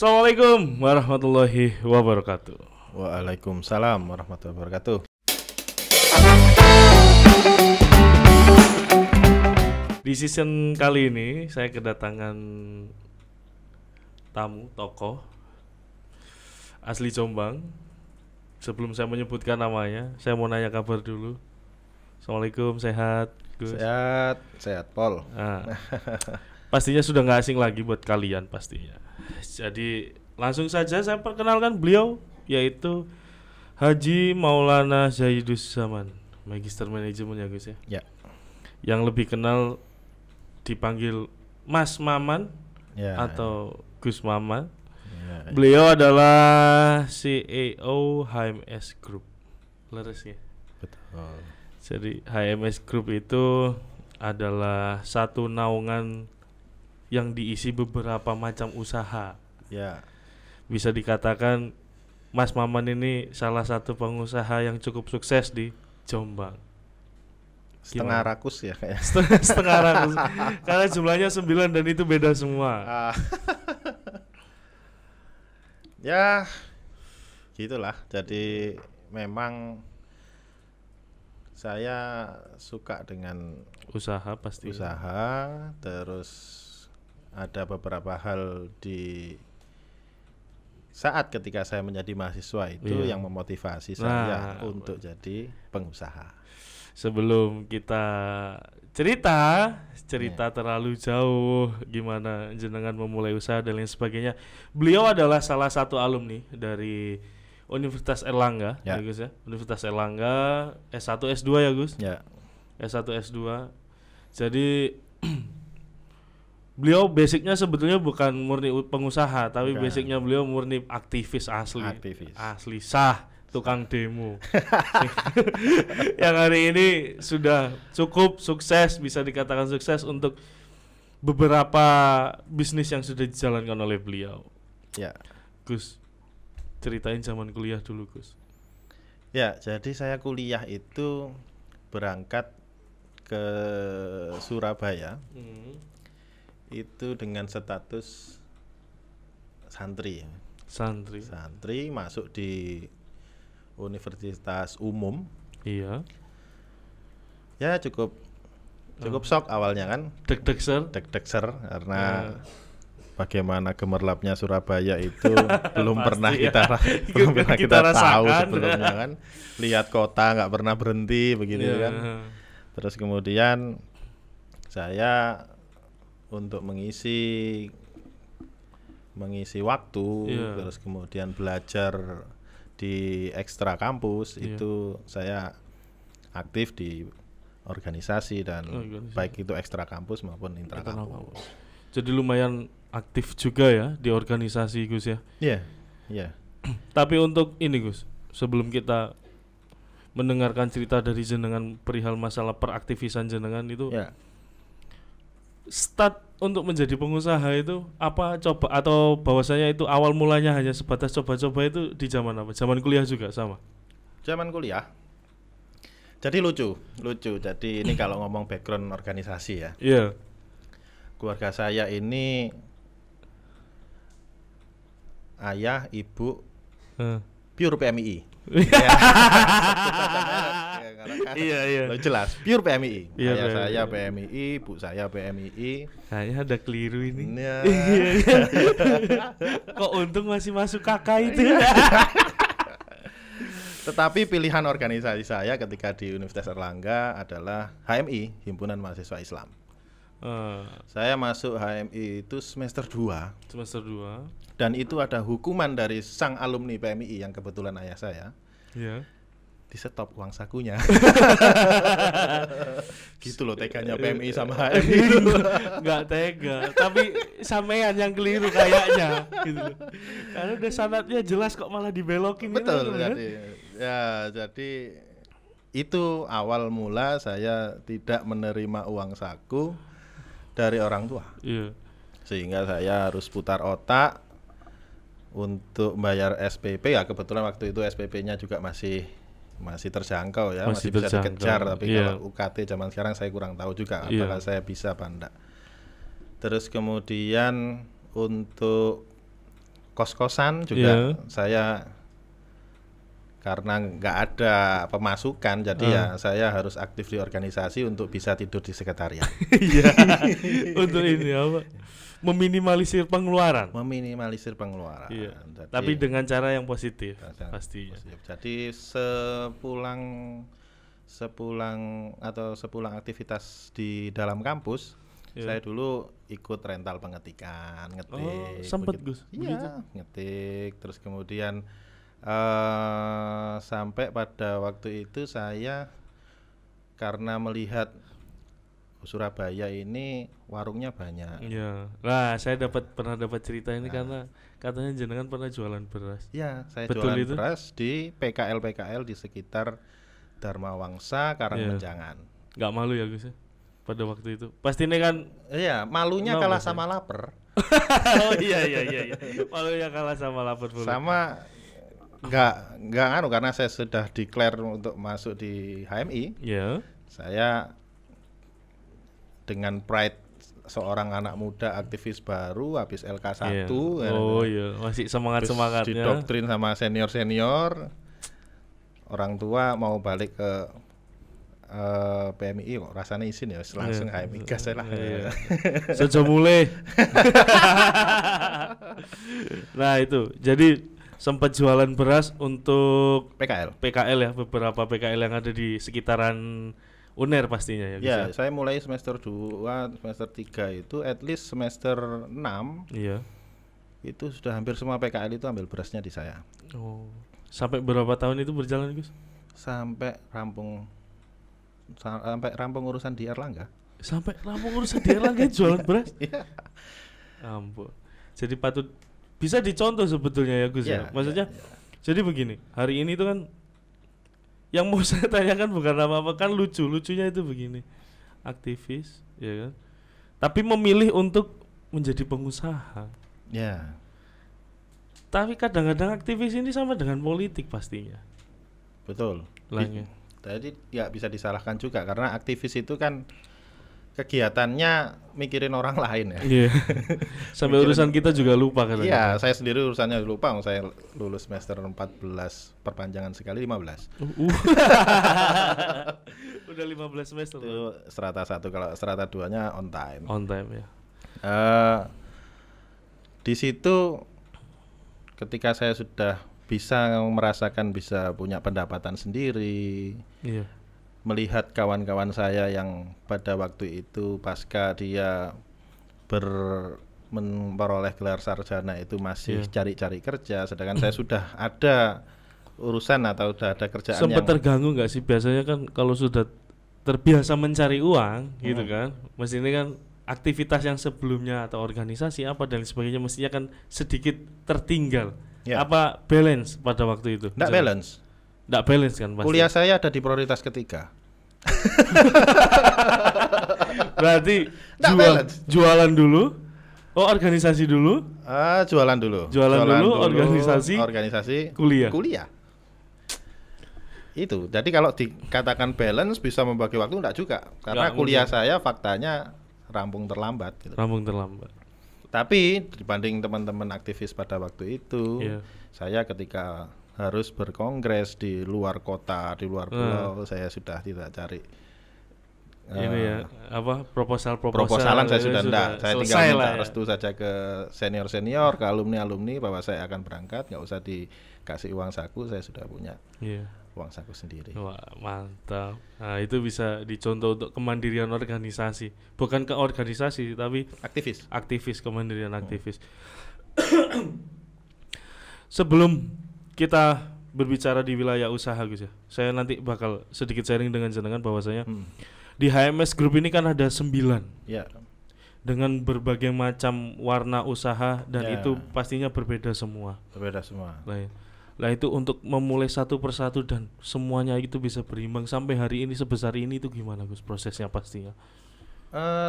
Assalamualaikum warahmatullahi wabarakatuh. Waalaikumsalam warahmatullahi wabarakatuh. Di season kali ini saya kedatangan tamu tokoh asli Jombang. Sebelum saya menyebutkan namanya, saya mau nanya kabar dulu. Assalamualaikum, sehat Gus? Sehat Pol. Pastinya sudah nggak asing lagi buat kalian pastinya. Jadi langsung saja saya perkenalkan beliau, yaitu Haji Maulana Zaidus Zaman, Magister Manajemen ya Gus ya. Ya. Yang lebih kenal dipanggil Mas Maman Ya. atau Gus Maman. Ya. Beliau adalah CEO HMS Group. Leres ya. Betul. Jadi HMS Group itu adalah satu naungan yang diisi beberapa macam usaha. Ya. Bisa dikatakan Mas Maman ini salah satu pengusaha yang cukup sukses di Jombang. Setengah rakus ya kayaknya. Setengah ratus. Karena jumlahnya 9 dan itu beda semua. Ya, gitulah. Jadi memang saya suka dengan Usaha pasti. usaha, terus ada beberapa hal di saat ketika saya menjadi mahasiswa itu Iya. yang memotivasi saya untuk jadi pengusaha. Sebelum kita cerita terlalu jauh gimana jenengan memulai usaha dan lain sebagainya. Beliau adalah salah satu alumni dari Universitas Erlangga, Ya. Gus ya. Universitas Erlangga S1 S2 ya Gus. Ya. S1 S2. Jadi beliau basicnya sebetulnya bukan murni pengusaha, tapi Bukan. basicnya beliau murni aktivis asli. Aktivis. Asli sah, tukang demo. Yang hari ini sudah cukup sukses, bisa dikatakan sukses untuk beberapa bisnis yang sudah dijalankan oleh beliau. Ya. Gus, ceritain zaman kuliah dulu Gus. Ya, jadi saya kuliah itu berangkat ke Surabaya itu dengan status santri. Santri. Masuk di universitas umum. Iya. Ya cukup shock awalnya kan, Deg-deg deg-deg karena bagaimana gemerlapnya Surabaya itu belum pernah Pasti kita ya. belum pernah Kita kita tahu rasakan. sebelumnya kan. Lihat kota nggak pernah berhenti begitu Iya. kan. Terus kemudian saya untuk mengisi waktu, Iya. terus kemudian belajar di ekstra kampus, Iya. itu saya aktif di organisasi dan Organisasi. baik itu ekstra kampus maupun intra kampus. Jadi lumayan aktif juga ya di organisasi Gus ya. Iya, iya. Tapi untuk ini Gus, sebelum kita mendengarkan cerita dari jenengan perihal masalah peraktivisan jenengan itu, Ya. start untuk menjadi pengusaha itu apa coba atau bahwasanya itu awal mulanya hanya sebatas coba-coba itu di zaman apa? Zaman kuliah juga sama. Zaman kuliah. Jadi lucu. Jadi ini kalau ngomong background organisasi ya. Iya. Keluarga saya ini ayah, ibu pure PMI. Iya. Lo jelas pure PMI. Iya, Ayah PMI. saya PMI, ibu saya PMI. Kayaknya ada keliru ini. Iya. Kok untung masih masuk kakak itu. Tetapi pilihan organisasi saya ketika di Universitas Erlangga adalah HMI, Himpunan Mahasiswa Islam. Saya masuk HMI itu semester 2. Semester 2. Dan itu ada hukuman dari sang alumni PMI yang kebetulan ayah saya. Iya. Di stop uang sakunya. Gitu loh teganya PMI sama HMI. Nggak tega, tapi sampean yang keliru kayaknya gitu. Karena udah sanadnya jelas kok malah dibelokin. Betul. Gitu, kan? Jadi itu awal mula saya tidak menerima uang saku dari orang tua. Iya. Sehingga saya harus putar otak untuk bayar SPP ya, kebetulan waktu itu SPP-nya juga masih terjangkau ya, masih bisa terjangkau. dikejar, tapi Iya. kalau UKT zaman sekarang saya kurang tahu juga Iya. apakah saya bisa apa enggak. Terus kemudian untuk kos-kosan juga saya karena nggak ada pemasukan, jadi ya saya harus aktif di organisasi untuk bisa tidur di sekretariat. Iya. Untuk ini apa? Meminimalisir pengeluaran. Iya. Jadi, tapi dengan cara yang positif, pastinya. Jadi sepulang aktivitas di dalam kampus, saya dulu ikut rental pengetikan, ngetik. Sempet Gus? Iya, ngetik. Terus kemudian sampai pada waktu itu saya karena melihat Surabaya ini warungnya banyak. Iya. Lah, saya pernah dapat cerita ini karena katanya jenengan pernah jualan beras. Iya, saya Betul jualan itu? beras di PKL di sekitar Dharma Wangsa, Karangmenjangan. Nggak malu ya Gus ya? Pada waktu itu. Pasti ini kan Iya, malunya kalah sama lapar. Oh iya. Malunya kalah sama lapar. Sama nggak karena saya sudah declare untuk masuk di HMI. Iya. Saya dengan pride seorang anak muda aktivis baru habis LK1 masih semangatnya didoktrin sama senior orang tua mau balik ke PMI kok rasanya izin ya langsung HMI gas lah. Sejauh mulai. Nah itu jadi sempat jualan beras untuk PKL ya, beberapa PKL yang ada di sekitaran UNER pastinya ya. Ya, saya mulai semester 2, semester 3 itu at least semester 6. Iya. Itu sudah hampir semua PKL itu ambil berasnya di saya. Oh. Sampai berapa tahun itu berjalan, Gus? Sampai rampung urusan di Erlangga. Sampai rampung urusan di Erlangga jualan beras? Iya. Ampun. Jadi patut bisa dicontoh sebetulnya ya, Gus ya. Maksudnya jadi begini, hari ini itu kan yang mau saya tanyakan bukan apa-apa, kan lucunya itu begini, aktivis, ya kan, tapi memilih untuk menjadi pengusaha. Ya. Tapi kadang-kadang aktivis ini sama dengan politik pastinya. Betul. Lainnya. Jadi ya bisa disalahkan juga karena aktivis itu kan kegiatannya mikirin orang lain ya. Iya. Sampai urusan kita juga lupa kan. Iya, saya sendiri urusannya lupa. Saya lulus semester 14 perpanjangan sekali 15. Udah 15 semester. Itu strata 1, kalau strata 2-nya on time. On time ya. Di situ ketika saya sudah bisa merasakan bisa punya pendapatan sendiri. Iya. Melihat kawan-kawan saya yang pada waktu itu pasca dia memperoleh gelar sarjana itu masih cari-cari kerja, sedangkan saya sudah ada urusan atau sudah ada kerjaan. Sempat terganggu nggak sih? Biasanya kan kalau sudah terbiasa mencari uang gitu kan, mesti ini kan aktivitas yang sebelumnya atau organisasi apa dan sebagainya mestinya kan sedikit tertinggal. Apa balance pada waktu itu? Nggak balance. Nggak balance kan pasti. Kuliah saya ada di prioritas ketiga. Berarti jualan dulu. Oh, organisasi dulu. Jualan dulu, organisasi, kuliah. Itu. Jadi kalau dikatakan balance bisa membagi waktu enggak juga. Karena kuliah saya faktanya rampung terlambat gitu. Tapi dibanding teman-teman aktivis pada waktu itu, saya ketika harus berkongres di luar kota, di luar pulau, saya sudah tidak cari ini ya, apa proposalan saya sudah enggak. Saya tinggal minta restu saja ke senior ke alumni bahwa saya akan berangkat, nggak usah dikasih uang saku, saya sudah punya uang saku sendiri. Wah, mantap. Nah, itu bisa dicontoh untuk kemandirian organisasi, bukan ke organisasi tapi aktivis kemandirian aktivis. Sebelum kita berbicara di wilayah usaha Gus ya, saya nanti bakal sedikit sharing dengan jenengan bahwasanya di HMS Group ini kan ada 9 dengan berbagai macam warna usaha dan itu pastinya berbeda semua. Lah itu untuk memulai satu persatu dan semuanya itu bisa berimbang sampai hari ini sebesar ini itu gimana Gus prosesnya pastinya?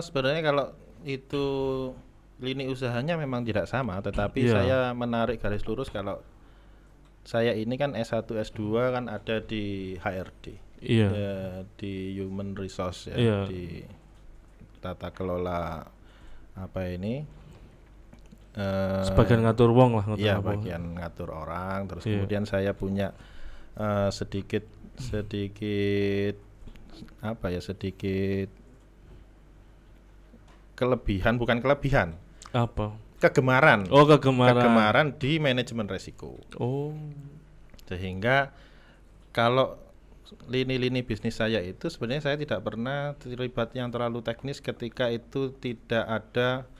Sebenarnya kalau itu lini usahanya memang tidak sama, tetapi saya menarik garis lurus kalau saya ini kan S1 S2 kan ada di HRD. Di Human Resource di tata kelola sebagian ngatur wong lah, iya, bagian ngatur orang, terus kemudian saya punya sedikit apa ya, sedikit kelebihan, bukan kelebihan, apa? Kegemaran. Kegemaran di manajemen resiko. Sehingga kalau lini-lini bisnis saya itu sebenarnya saya tidak pernah terlibat yang terlalu teknis ketika itu tidak ada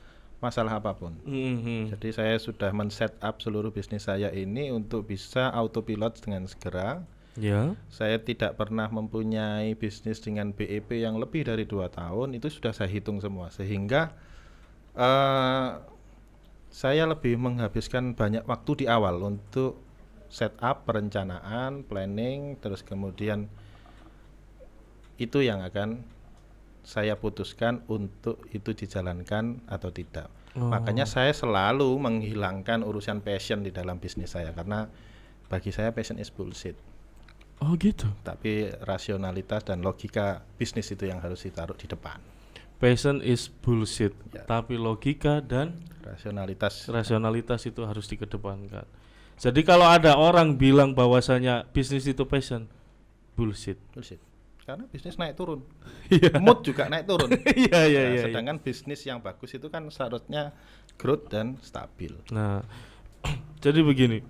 masalah apapun. Jadi saya sudah men-set up seluruh bisnis saya ini untuk bisa autopilot dengan segera. Saya tidak pernah mempunyai bisnis dengan BEP yang lebih dari 2 tahun, itu sudah saya hitung semua. Sehingga saya lebih menghabiskan banyak waktu di awal untuk setup, perencanaan, planning, terus kemudian itu yang akan saya putuskan untuk itu dijalankan atau tidak. Makanya saya selalu menghilangkan urusan passion di dalam bisnis saya, karena bagi saya passion is bullshit. Gitu. Tapi rasionalitas dan logika bisnis itu yang harus ditaruh di depan. Passion is bullshit, tapi logika dan rasionalitas itu harus dikedepankan. Jadi kalau ada orang bilang bahwasanya bisnis itu passion, bullshit. Karena bisnis naik turun, mood juga naik turun. Sedangkan bisnis yang bagus itu kan seharusnya growth dan stabil. Nah, jadi begini,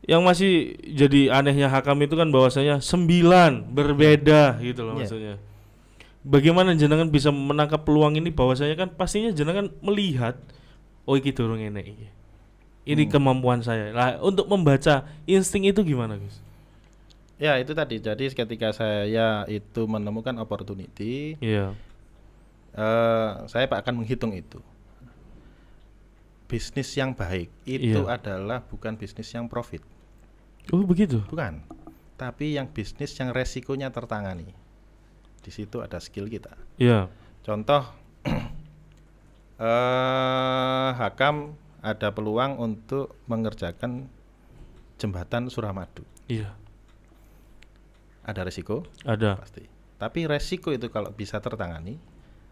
yang masih jadi anehnya Hakam itu kan bahwasanya 9 berbeda gitu loh maksudnya. Bagaimana jenengan bisa menangkap peluang ini, bahwasanya kan pastinya jenengan melihat, oh iki durung enek iki. Ini kemampuan saya. Lah untuk membaca insting itu gimana, Gus? Ya itu tadi, jadi ketika saya itu menemukan opportunity, saya akan menghitung itu. Bisnis yang baik itu adalah bukan bisnis yang profit. Begitu? Bukan, tapi yang bisnis yang resikonya tertangani. Di situ ada skill kita. Contoh, Hakam ada peluang untuk mengerjakan jembatan Suramadu. Ada resiko? Ada. Pasti. Tapi resiko itu kalau bisa tertangani,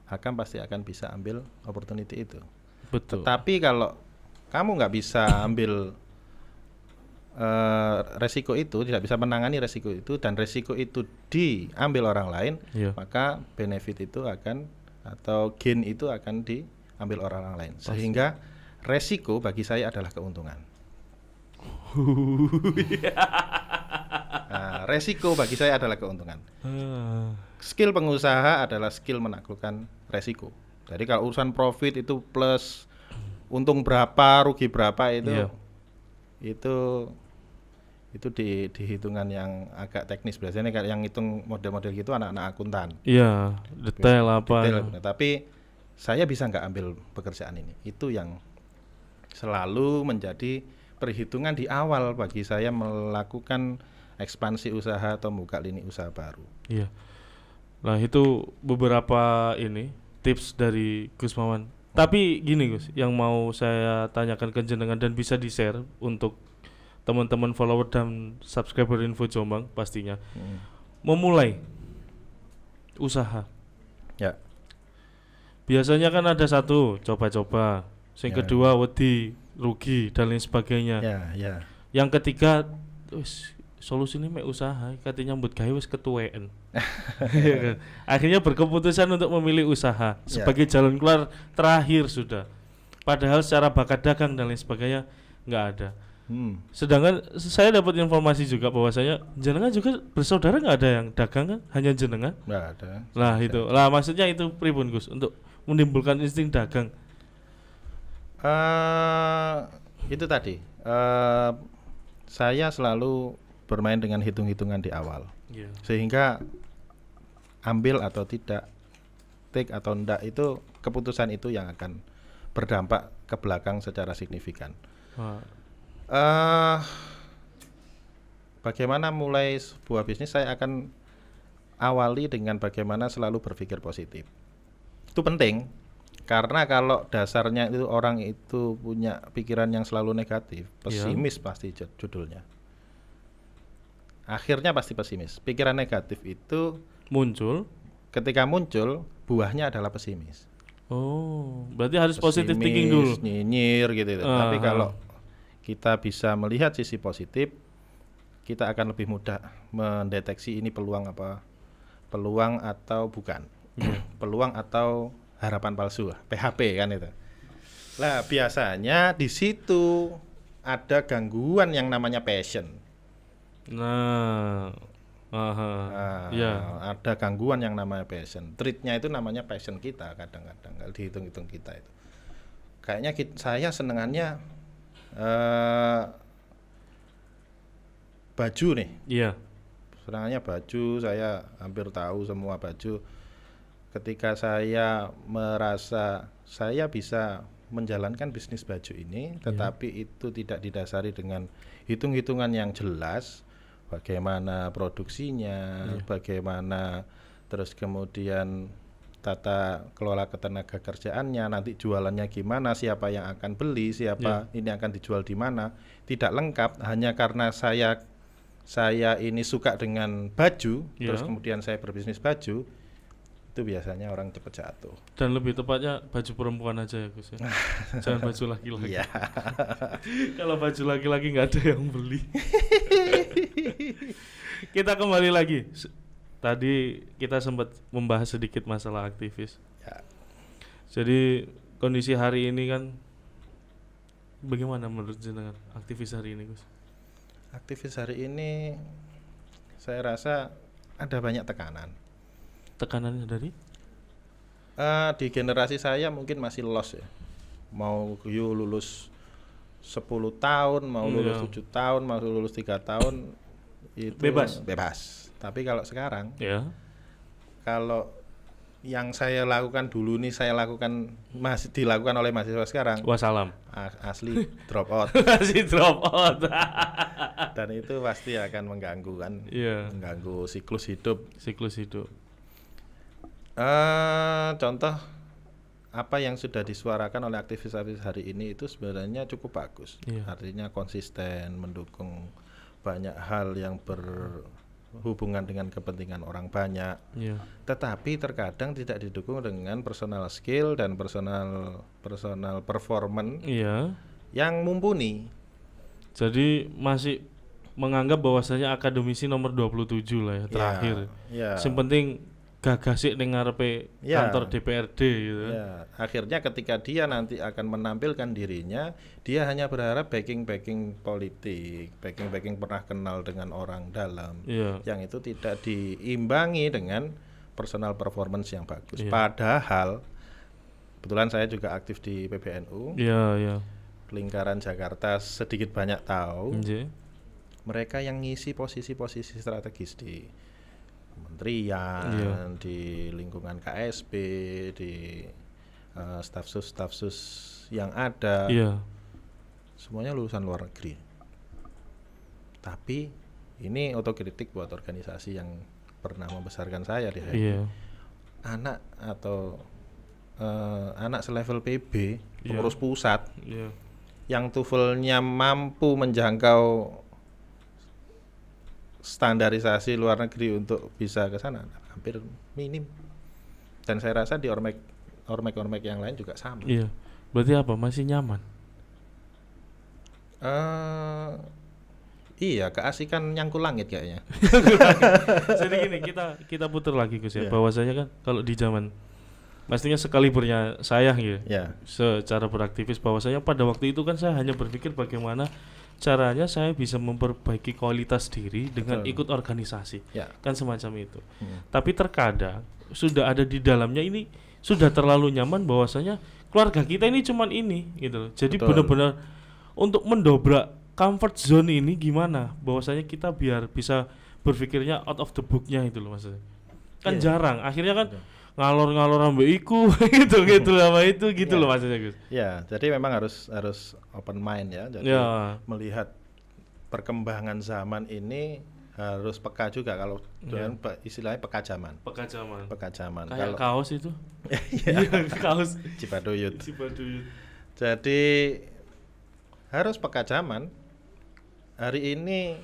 Hakam pasti akan bisa ambil opportunity itu. Betul. Tapi kalau kamu nggak bisa ambil resiko itu, tidak bisa menangani resiko itu, dan resiko itu diambil orang lain, maka benefit itu akan, atau gain itu akan diambil orang lain. Sehingga resiko bagi saya adalah keuntungan. Resiko bagi saya adalah keuntungan. Skill pengusaha adalah skill menaklukkan resiko. Jadi kalau urusan profit itu plus untung berapa, rugi berapa itu di hitungan yang agak teknis. Biasanya kalau yang hitung model-model gitu anak-anak akuntan. Detail apa. Tapi saya bisa nggak ambil pekerjaan ini. Itu yang selalu menjadi perhitungan di awal bagi saya melakukan ekspansi usaha atau buka lini usaha baru. Nah itu beberapa tips dari Gus Mawan. Tapi gini Gus, yang mau saya tanyakan ke jenengan dan bisa di-share untuk teman-teman follower dan subscriber Info Jombang pastinya. Memulai usaha. Biasanya kan ada satu coba-coba, yang kedua wedi, rugi dan lain sebagainya. Yang ketiga solusi ini mek usaha, katanya nyambut gawe wis ketuween. Akhirnya berkeputusan untuk memilih usaha sebagai jalan keluar terakhir sudah. Padahal secara bakat dagang dan lain sebagainya nggak ada. Sedangkan saya dapat informasi juga bahwasanya jenengan juga bersaudara nggak ada yang dagang kan, hanya jenengan. Nggak ada. Lah itu, lah maksudnya itu pripun Gus untuk menimbulkan insting dagang? Itu tadi. Saya selalu bermain dengan hitung-hitungan di awal, sehingga ambil atau tidak, take atau enggak, itu keputusan itu yang akan berdampak ke belakang secara signifikan. Bagaimana mulai sebuah bisnis, saya akan awali dengan bagaimana selalu berpikir positif. Itu penting, karena kalau dasarnya itu orang itu punya pikiran yang selalu negatif, pesimis pasti judulnya. Akhirnya pasti pesimis. Pikiran negatif itu muncul, ketika muncul buahnya adalah pesimis. Oh, berarti harus positive thinking dulu. Nyinyir gitu. Tapi kalau kita bisa melihat sisi positif, kita akan lebih mudah mendeteksi ini peluang atau bukan. Peluang atau harapan palsu, PHP kan itu. Lah biasanya di situ ada gangguan yang namanya passion. Ada gangguan yang namanya passion. Treatnya itu namanya passion kita kadang-kadang kalau dihitung-hitung kita itu. Kayaknya saya senengannya baju nih. Iya. Senengannya baju, saya hampir tahu semua baju. Ketika saya merasa saya bisa menjalankan bisnis baju ini, tetapi itu tidak didasari dengan hitung-hitungan yang jelas. Bagaimana produksinya, bagaimana terus kemudian tata kelola ketenaga kerjaannya, nanti jualannya gimana, siapa yang akan beli, siapa ini akan dijual di mana, tidak lengkap hanya karena saya ini suka dengan baju, terus kemudian saya berbisnis baju, itu biasanya orang cepat jatuh. Dan lebih tepatnya baju perempuan aja ya Gus ya. Jangan baju laki-laki. Kalau baju laki-laki nggak ada yang beli. Kita kembali lagi. Tadi kita sempat membahas sedikit masalah aktivis. Jadi kondisi hari ini kan bagaimana menurut jenengan aktivis hari ini, Gus? Aktivis hari ini saya rasa ada banyak tekanan. Tekanannya dari? Di generasi saya mungkin masih lost ya. Mau lulus 10 tahun, mau lulus 7 tahun, mau lulus 3 tahun itu bebas. Tapi kalau sekarang, kalau yang saya lakukan dulu nih masih dilakukan oleh mahasiswa sekarang. Wassalam. Asli drop out. Masih drop out. Dan itu pasti akan mengganggu kan, mengganggu siklus hidup. Contoh apa yang sudah disuarakan oleh aktivis-aktivis hari ini itu sebenarnya cukup bagus. Artinya konsisten mendukung banyak hal yang berhubungan dengan kepentingan orang banyak. Tetapi terkadang tidak didukung dengan personal skill dan personal performance yang mumpuni. Jadi masih menganggap bahwasanya akademisi nomor 27 lah ya terakhir. Yang penting gagasik ning ngarepe kantor DPRD gitu. Akhirnya ketika dia nanti akan menampilkan dirinya, dia hanya berharap backing politik, backing pernah kenal dengan orang dalam. Yang itu tidak diimbangi dengan personal performance yang bagus. Padahal kebetulan saya juga aktif di PBNU. Lingkaran Jakarta sedikit banyak tahu. Mereka yang ngisi posisi-posisi strategis di kementerian, di lingkungan KSP, di staf-sus yang ada, semuanya lulusan luar negeri. Tapi ini otokritik buat organisasi yang pernah membesarkan saya di HMI. Anak atau anak selevel PB, pengurus pusat, yang TOEFL-nya mampu menjangkau standarisasi luar negeri untuk bisa ke sana hampir minim. Dan saya rasa di ormek yang lain juga sama. Berarti apa? Masih nyaman? Keasikan nyangkul langit kayaknya. Jadi gini, kita putar lagi Gus ya. Bahwasanya kan kalau di zaman pastinya sekalibernya saya secara beraktivis, bahwasanya pada waktu itu kan saya hanya berpikir bagaimana caranya saya bisa memperbaiki kualitas diri dengan ikut organisasi, kan semacam itu. Tapi terkadang sudah ada di dalamnya ini sudah terlalu nyaman bahwasanya keluarga kita ini cuman ini gitu. Jadi benar-benar untuk mendobrak comfort zone ini gimana? Bahwasanya kita biar bisa berpikirnya out of the book-nya itu loh maksudnya. Kan jarang. Akhirnya kan ngalor-ngalor ambek iku gitu sama itu gitu loh maksudnya Gus. Jadi memang harus open mind ya. Jadi melihat perkembangan zaman ini harus peka juga kalau dengan istilahnya peka zaman. Kayak kaos itu. Kaos Cipaduyut. Jadi harus peka zaman. Hari ini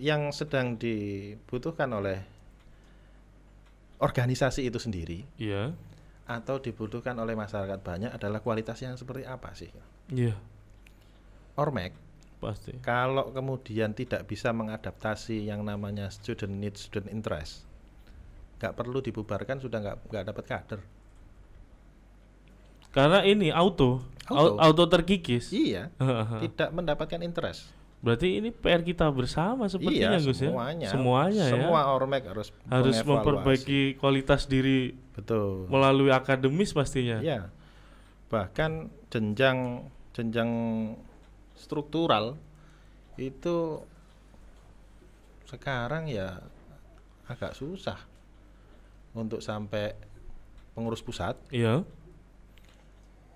yang sedang dibutuhkan oleh organisasi itu sendiri atau dibutuhkan oleh masyarakat banyak adalah kualitas yang seperti apa sih? Iya. Ormek Pasti. kalau kemudian tidak bisa mengadaptasi yang namanya student need, student interest, nggak perlu dibubarkan, sudah nggak dapat kader. Karena ini auto terkikis. Iya, tidak mendapatkan interest. Berarti ini PR kita bersama sepertinya, Gus, semuanya, ya. Semuanya ya. Semua ormek harus memperbaiki kualitas diri. Betul. Melalui akademis pastinya. Iya. Bahkan jenjang struktural itu sekarang ya agak susah untuk sampai pengurus pusat. Iya.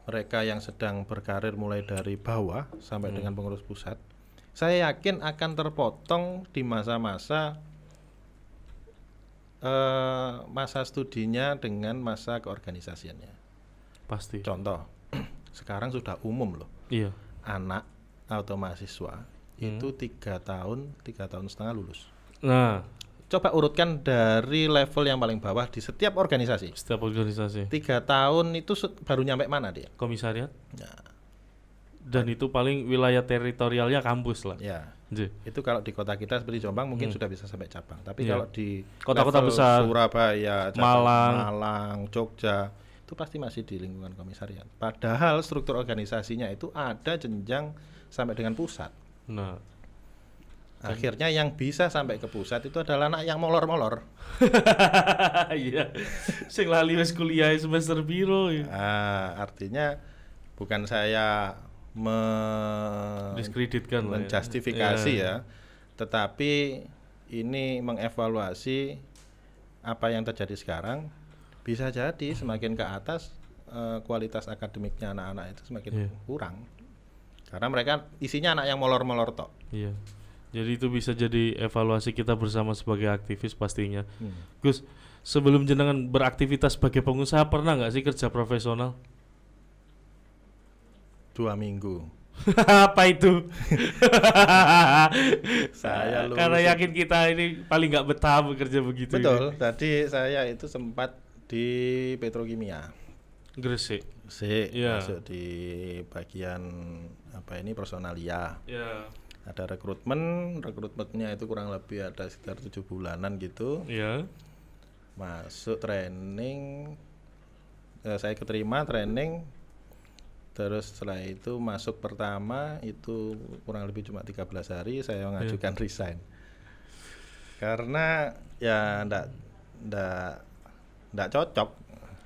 Mereka yang sedang berkarir mulai dari bawah sampai dengan pengurus pusat, saya yakin akan terpotong di masa-masa masa studinya dengan masa keorganisasiannya. Pasti. Contoh, sekarang sudah umum loh. Iya. Anak atau mahasiswa itu 3 tahun setengah lulus. Nah, coba urutkan dari level yang paling bawah di setiap organisasi. 3 tahun itu baru nyampe mana dia? Komisariat. Nah. Dan itu paling wilayah teritorialnya kampus lah. Ya. Itu kalau di kota kita seperti Jombang mungkin sudah bisa sampai cabang. Tapi kalau di kota-kota besar, Surabaya, Malang, Jogja, itu pasti masih di lingkungan komisariat. Padahal struktur organisasinya itu ada jenjang sampai dengan pusat. Nah, akhirnya yang bisa sampai ke pusat itu adalah anak yang molor-molor. Iya. Sing lali wis kuliah semester piro ya. Artinya bukan saya mendiskreditkan, menjustifikasi ya, tetapi ini mengevaluasi apa yang terjadi sekarang. Bisa jadi semakin ke atas kualitas akademiknya anak-anak itu semakin kurang, karena mereka isinya anak yang molor-molor tok. Iya. Jadi itu bisa jadi evaluasi kita bersama sebagai aktivis pastinya. Gus, sebelum jenengan beraktivitas sebagai pengusaha pernah nggak sih kerja profesional? 2 minggu. Apa itu? Saya lulus. Karena yakin kita ini paling nggak betah bekerja begitu. Betul. Ini. Tadi saya itu sempat di petrokimia. Gresik. Masuk di bagian personalia. Yeah. Ada rekrutmennya itu kurang lebih ada sekitar 7 bulanan gitu. Iya. Masuk training, saya keterima training. Terus setelah itu masuk pertama itu kurang lebih cuma 13 hari saya mengajukan resign. Karena ya enggak cocok.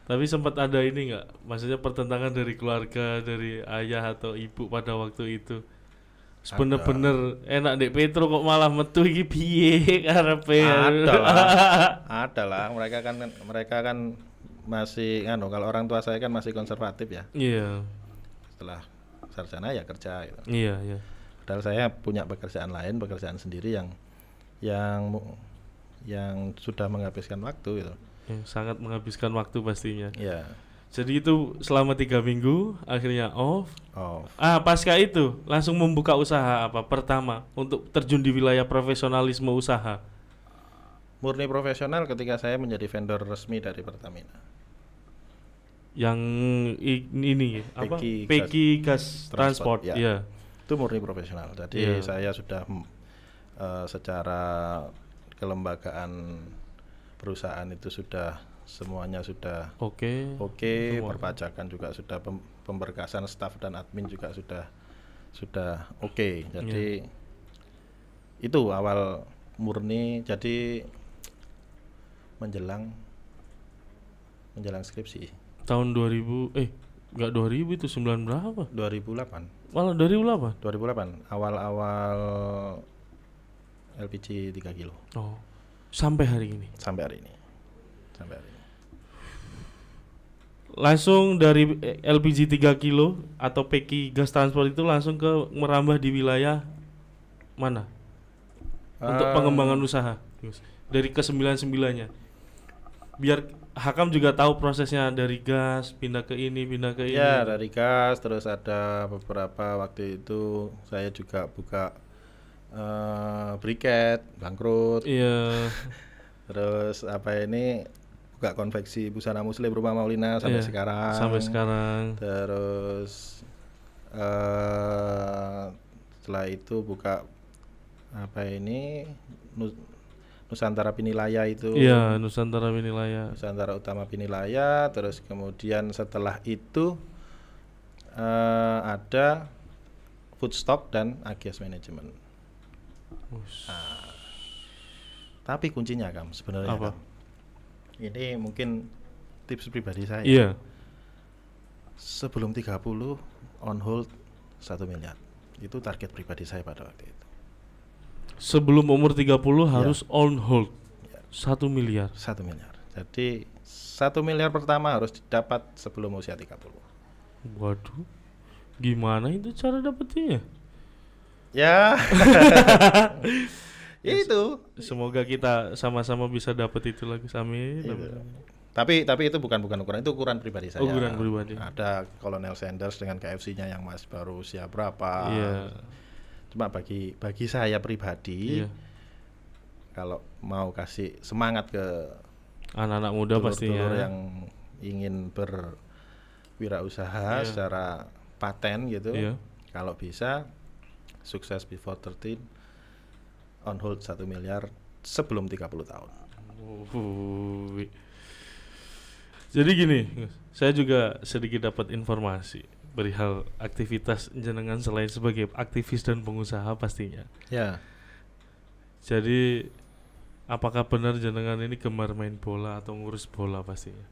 Tapi sempat ada ini enggak? Maksudnya pertentangan dari keluarga, dari ayah atau ibu pada waktu itu. Bener-bener enak dek Petro kok malah metu iki piye karepe. Ada lah. Mereka kan masih kalau orang tua saya kan masih konservatif ya. Iya. Setelah sarjana ya kerja gitu. Iya. Padahal saya punya pekerjaan sendiri yang sudah menghabiskan waktu gitu. Sangat menghabiskan waktu pastinya. Iya. Jadi itu selama 3 minggu akhirnya off. Pasca itu langsung membuka usaha apa pertama untuk terjun di wilayah profesionalisme usaha. Murni profesional ketika saya menjadi vendor resmi dari Pertamina. Yang ini apa? Peki Gas Transport. Ya. Itu murni profesional. Jadi saya sudah secara kelembagaan perusahaan itu semuanya sudah oke, perpajakan juga sudah, pemberkasan staf dan admin juga sudah oke. Jadi itu awal murni. Jadi menjelang skripsi. Tahun 2000 enggak 2000 itu 9 berapa? 2008. Malah 2008. Awal-awal LPG 3 kilo. Oh. Sampai hari ini. Langsung dari LPG 3 kilo atau Peki Gas Transport itu langsung ke merambah di wilayah mana? Untuk pengembangan usaha. Dari ke-99-nya. Biar Hakam juga tahu prosesnya dari gas pindah ke ini. Ya, dari gas terus ada beberapa waktu itu saya juga buka briket bangkrut. Iya. Terus buka konveksi busana muslim rumah Maulina sampai sekarang. Sampai sekarang. Terus setelah itu buka apa ini Nusantara Pinilaya itu. Iya, Nusantara Pinilaya. Nusantara Utama Pinilaya. Terus kemudian setelah itu ada Foodstock dan Agias Management. Tapi kuncinya Kam sebenarnya apa? Kam, ini mungkin tips pribadi saya. Iya. Sebelum 30 on hold 1 miliar. Itu target pribadi saya pada waktu itu. Sebelum umur 30 harus on hold 1 miliar. 1 miliar. Jadi 1 miliar pertama harus didapat sebelum usia 30. Waduh. Gimana itu cara dapetnya? Ya. Itu. Semoga kita sama-sama bisa dapat itu lagi, amin. Tapi itu bukan ukuran, itu ukuran pribadi saya. Ukuran pribadi. Ada Colonel Sanders dengan KFC-nya yang masih baru usia berapa. Iya. Cuma bagi saya pribadi, kalau mau kasih semangat ke anak-anak muda pastinya yang ingin berwirausaha secara paten gitu. Kalau bisa sukses before 13, on hold 1 miliar sebelum 30 tahun. Jadi gini, saya juga sedikit dapat informasi perihal aktivitas jenengan selain sebagai aktivis dan pengusaha pastinya. Ya. Jadi apakah benar jenengan ini gemar main bola atau ngurus bola pastinya?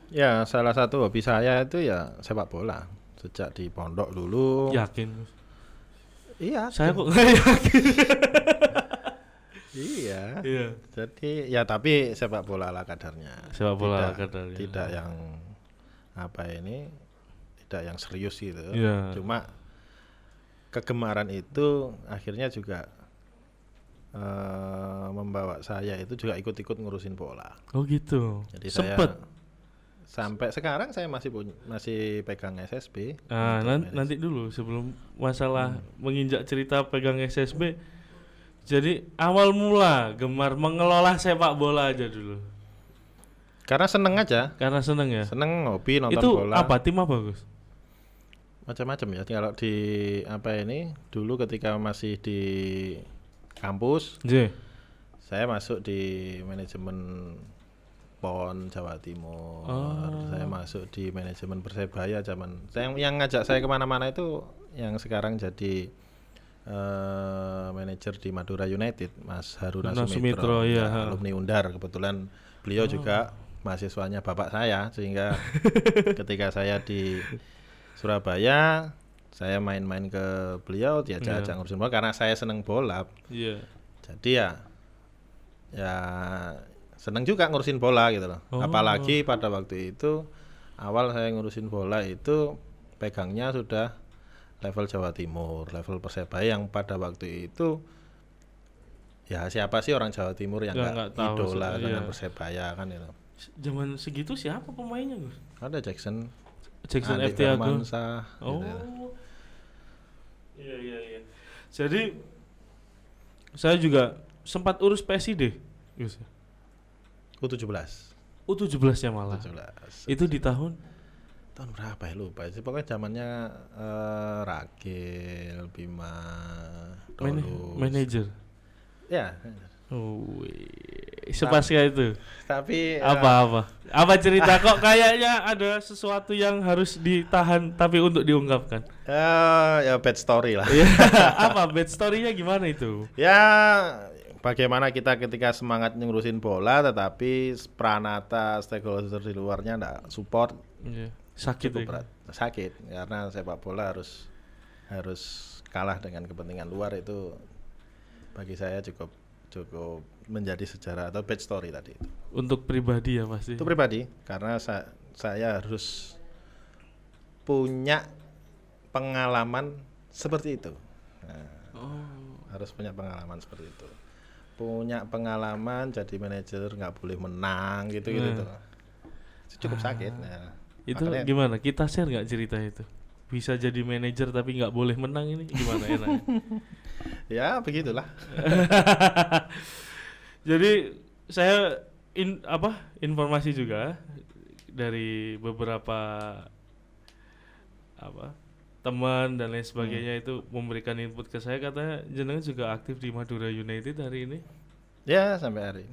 Ya, salah satu hobi saya itu ya sepak bola. Sejak di pondok dulu. Yakin? Iya. Saya kok nggak yakin. Iya. Jadi ya tapi sepak bola ala kadarnya. Sepak bola ala kadarnya. Tidak yang apa ini, tidak yang serius gitu. Cuma kegemaran itu akhirnya juga membawa saya itu juga ikut-ikut ngurusin bola. Oh gitu. Jadi sempet. Sampai sekarang saya masih pegang SSB. Nanti dulu sebelum masalah menginjak cerita pegang SSB. Jadi awal mula gemar mengelola sepak bola aja dulu. Karena seneng aja. Karena seneng ya. Seneng hobi nonton itu bola. Itu apa tim apa Gus? Macam-macam ya. Kalau di apa ini dulu ketika masih di kampus, saya masuk di manajemen PON Jawa Timur. Saya masuk di manajemen Persebaya zaman. Yang ngajak saya kemana-mana itu yang sekarang jadi manajer di Madura United, Mas Haruna Sumitro, alumni Undar. Kebetulan beliau juga mahasiswanya bapak saya, sehingga ketika saya di Surabaya, saya main-main ke beliau, diajak-ajak ngurusin bola karena saya seneng bola. Jadi ya seneng juga ngurusin bola gitu loh. Apalagi pada waktu itu awal saya ngurusin bola itu pegangnya sudah level Jawa Timur, level Persebaya yang pada waktu itu ya siapa sih orang Jawa Timur yang nggak idola dengan Persebaya kan itu. Zaman segitu siapa pemainnya Gus? Ada Jackson FT Agung. Gitu. Iya. Jadi saya juga sempat urus PSID Gus. U17-nya malah. Itu di tahun berapa ya lupa sih, pokoknya zamannya Ragil, Bima, Dolus. Manajer. Ya. Sepaska itu. Tapi apa cerita kok kayaknya ada sesuatu yang harus ditahan tapi untuk diungkapkan? Ya bad story lah. Apa bad story-nya gimana itu? Ya bagaimana kita ketika semangat ngurusin bola tetapi pranata stakeholder di luarnya enggak support. Sakit berat. Sakit karena sepak bola harus kalah dengan kepentingan luar, itu bagi saya cukup menjadi sejarah atau bad story tadi itu. Untuk pribadi ya pasti. Itu pribadi karena saya harus punya pengalaman seperti itu. Harus punya pengalaman seperti itu. Punya pengalaman jadi manajer nggak boleh menang gitu. Itu cukup sakit. Itu makanya, gimana? Kita share nggak cerita itu? Bisa jadi manajer tapi nggak boleh menang ini gimana enaknya? Ya begitulah. Jadi saya informasi juga dari beberapa teman dan lain sebagainya itu memberikan input ke saya, katanya jenengan juga aktif di Madura United hari ini. Ya, sampai hari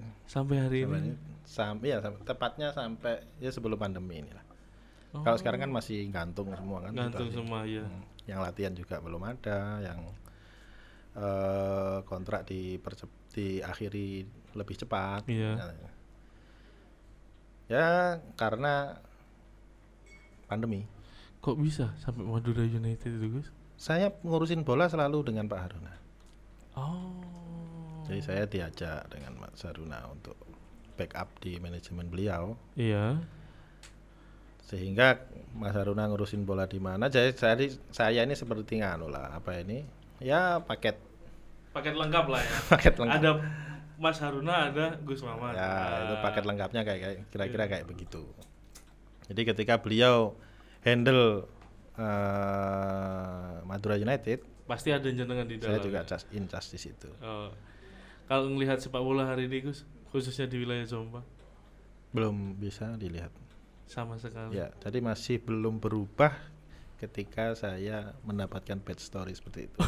ini. Sampai Tepatnya sampai ya sebelum pandemi inilah. Kalau sekarang kan masih gantung semua kan. Gantung semua ya. Yang latihan juga belum ada, yang kontrak diakhiri lebih cepat. Iya. Ya, karena pandemi. Kok bisa sampai Madura United itu, Gus? Saya ngurusin bola selalu dengan Pak Haruna. Oh. Jadi saya diajak dengan Mas Haruna untuk backup di manajemen beliau. Iya. Sehingga Mas Haruna ngurusin bola di mana, jadi saya ini seperti ya paket lengkap lah ya. Paket lengkap. Ada Mas Haruna, ada Gus Maman. Ya, itu paket lengkapnya kayak kira-kira kayak begitu. Jadi ketika beliau handle Madura United, pasti ada jenengan di dalam. Saya juga in charge di situ. Kalau melihat sepak bola hari ini, Gus, khususnya di wilayah Jombang, belum bisa dilihat sama sekali. Ya, jadi masih belum berubah ketika saya mendapatkan bad story seperti itu.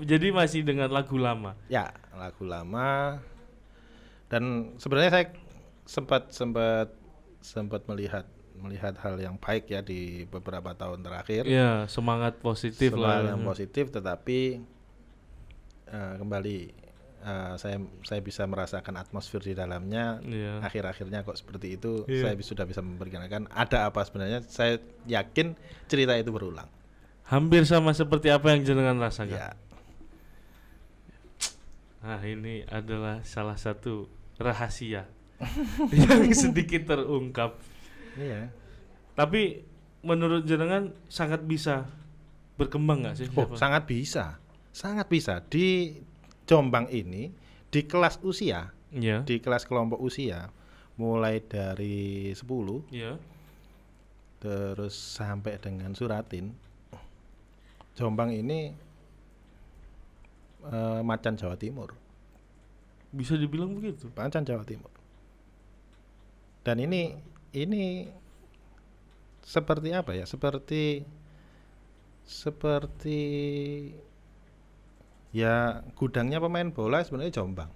Jadi masih dengan lagu lama. Ya, lagu lama. Dan sebenarnya saya sempat melihat hal yang baik ya di beberapa tahun terakhir. Ya, semangat positif lah. Semangat yang positif, tetapi kembali saya bisa merasakan atmosfer di dalamnya. Akhir-akhirnya kok seperti itu. Saya sudah bisa memperkirakan ada apa sebenarnya. Saya yakin cerita itu berulang. Hampir sama seperti apa yang jenengan rasakan. Ya. Nah, ini adalah salah satu rahasia yang sedikit terungkap. Iya. Tapi menurut jenengan sangat bisa berkembang nggak sih? Sangat bisa di Jombang ini, di kelas usia, di kelas kelompok usia, mulai dari 10, terus sampai dengan Suratin. Jombang ini macan Jawa Timur. Bisa dibilang begitu. Macan Jawa Timur. Dan ini seperti apa ya? Seperti ya gudangnya pemain bola sebenarnya Jombang.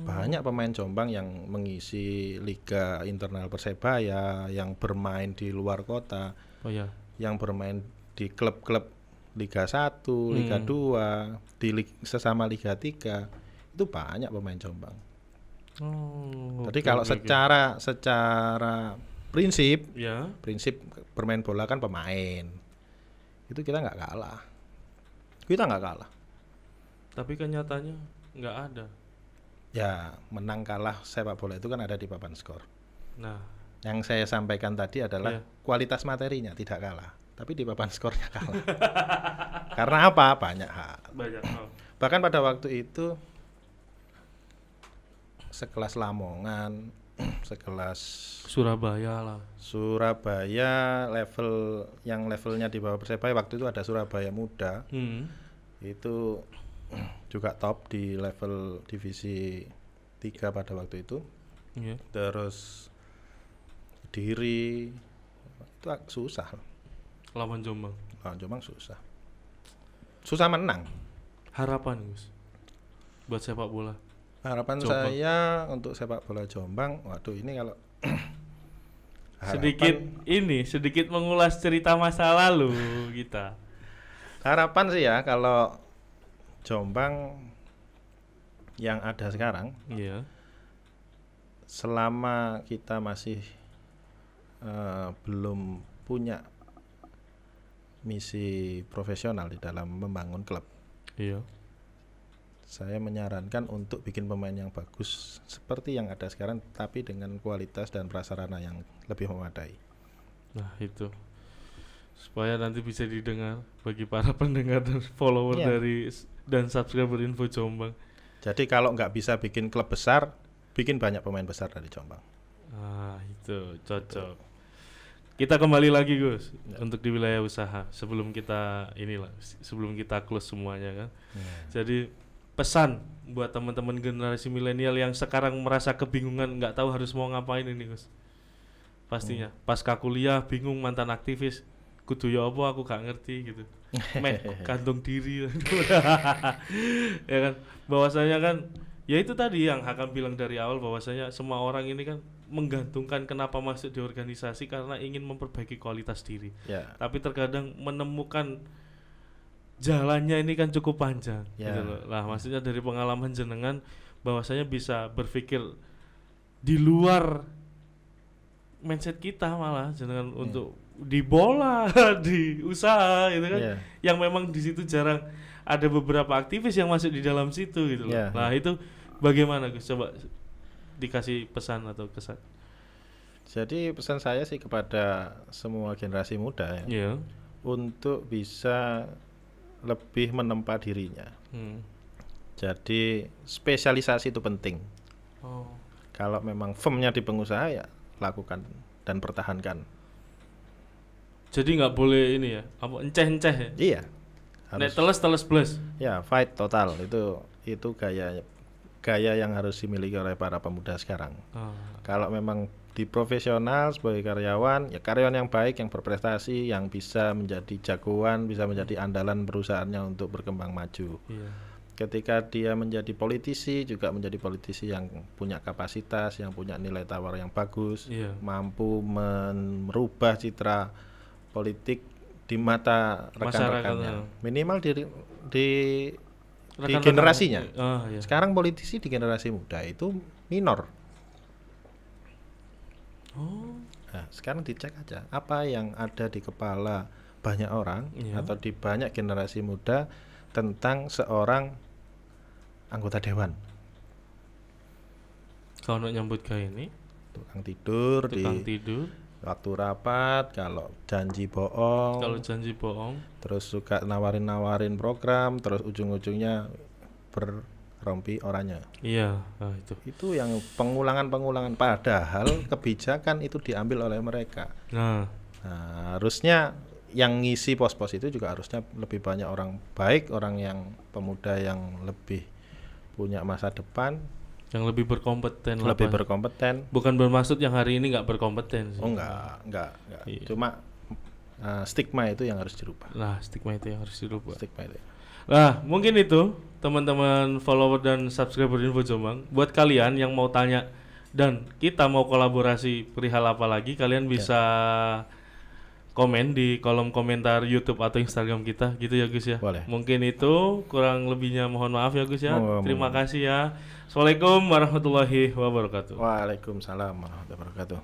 Banyak pemain Jombang yang mengisi liga internal Persebaya, yang bermain di luar kota, yang bermain di klub-klub Liga 1, Liga 2, di sesama Liga 3, itu banyak pemain Jombang. Jadi kalau secara prinsip bermain bola kan pemain, itu kita nggak kalah. Tapi kenyataannya nggak ada. Ya, menang kalah sepak bola itu kan ada di papan skor. Nah, yang saya sampaikan tadi adalah kualitas materinya tidak kalah, tapi di papan skornya kalah. Karena apa? Banyak hal. Bahkan pada waktu itu sekelas Lamongan, sekelas Surabaya levelnya di bawah Persebaya waktu itu ada Surabaya Muda. Itu juga top di level divisi 3 pada waktu itu. Terus Diri itu susah. Lawan Jombang susah menang. Harapan, Gus, buat sepak bola. Harapan Jombang. Saya untuk sepak bola Jombang, waduh ini kalau sedikit mengulas cerita masa lalu kita. Harapan sih ya kalau Jombang yang ada sekarang, selama kita masih belum punya misi profesional di dalam membangun klub, saya menyarankan untuk bikin pemain yang bagus seperti yang ada sekarang, tapi dengan kualitas dan prasarana yang lebih memadai. Nah itu, supaya nanti bisa didengar bagi para pendengar dan follower dari dan subscriber Info Jombang. Jadi kalau nggak bisa bikin klub besar, bikin banyak pemain besar dari Jombang. Itu cocok. Kita kembali lagi, Gus, untuk di wilayah usaha sebelum kita close semuanya kan. Jadi pesan buat teman-teman generasi milenial yang sekarang merasa kebingungan, nggak tahu harus mau ngapain ini Gus? Pastinya pasca kuliah bingung, mantan aktivis kudu ya apa aku gak ngerti gitu. Meh gantung diri. Ya kan, bahwasanya kan ya itu tadi yang Hakam bilang dari awal, bahwasanya semua orang ini kan menggantungkan kenapa masuk di organisasi karena ingin memperbaiki kualitas diri. Tapi terkadang menemukan jalannya ini kan cukup panjang gitu loh. Lah maksudnya dari pengalaman jenengan bahwasanya bisa berpikir di luar mindset kita malah jenengan untuk di bola, di usaha gitu kan. Yang memang di situ jarang ada beberapa aktivis yang masuk di dalam situ gitu loh. Nah, itu bagaimana Gus? Coba dikasih pesan atau kesan. Jadi pesan saya sih kepada semua generasi muda ya. Untuk bisa lebih menempa dirinya. Jadi spesialisasi itu penting. Kalau memang firmnya di pengusaha ya lakukan dan pertahankan. Jadi nggak boleh ini ya, apa enceh-enceh ya? Iya. Nek teles plus. Ya, fight total itu gaya yang harus dimiliki oleh para pemuda sekarang. Kalau memang di profesional sebagai karyawan, ya karyawan yang baik, yang berprestasi, yang bisa menjadi jagoan, bisa menjadi andalan perusahaannya untuk berkembang maju. Ketika dia menjadi politisi, juga menjadi politisi yang punya kapasitas, yang punya nilai tawar yang bagus, mampu merubah citra politik di mata rekan-rekannya, minimal di generasinya. Sekarang politisi di generasi muda itu minor. Nah, sekarang dicek aja apa yang ada di kepala banyak orang atau di banyak generasi muda tentang seorang anggota dewan. Kalau nyambut kayak ini, tukang tidur waktu rapat, kalau janji bohong, terus suka nawarin program, terus ujung-ujungnya berrompi orangnya. Itu yang pengulangan padahal kebijakan itu diambil oleh mereka. Nah, harusnya yang ngisi pos-pos itu juga harusnya lebih banyak orang baik, orang yang pemuda yang lebih punya masa depan, yang lebih berkompeten. Bukan bermaksud yang hari ini nggak berkompeten sih. Enggak. Cuma stigma itu yang harus dirubah. Nah, mungkin itu teman-teman follower dan subscriber Info Jombang. Buat kalian yang mau tanya dan kita mau kolaborasi perihal apa lagi, kalian bisa komen di kolom komentar YouTube atau Instagram kita gitu ya Gus ya. Boleh. Mungkin itu, kurang lebihnya mohon maaf ya Gus ya. Terima kasih ya. Assalamualaikum warahmatullahi wabarakatuh. Waalaikumsalam warahmatullahi wabarakatuh.